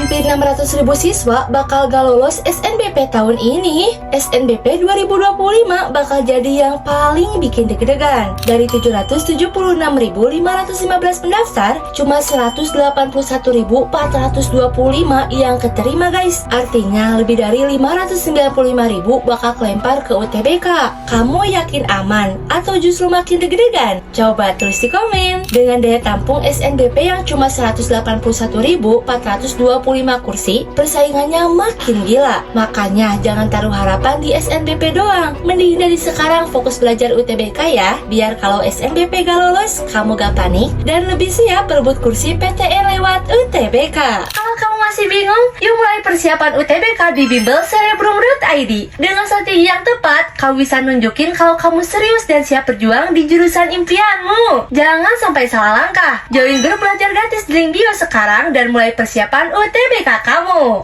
hampir 600.000 siswa bakal gak lolos SNBP tahun ini. SNBP 2025 bakal jadi yang paling bikin deg-degan. Dari 776.515 pendaftar, cuma 181.425 yang keterima guys. Artinya lebih dari 595.000 bakal kelempar ke UTBK. Kamu yakin aman atau justru makin deg-degan? Coba tulis di komen. Dengan daya tampung SNBP yang cuma 181.425 kursi, persaingannya makin gila. Makanya jangan taruh harapan di SNBP doang. Mending dari sekarang fokus belajar UTBK ya, biar kalau SNBP gak lolos, kamu gak panik dan lebih siap berebut kursi PTN lewat UTBK. Kalau kamu masih bingung, yuk mulai persiapan UTBK di bimbelcerebrum.id. Dengan strategi yang tepat, kamu bisa nunjukin kalau kamu serius dan siap berjuang di jurusan impianmu. Jangan sampai salah langkah. Join grup belajar gratis di link bio sekarang dan mulai persiapan UTBK kamu.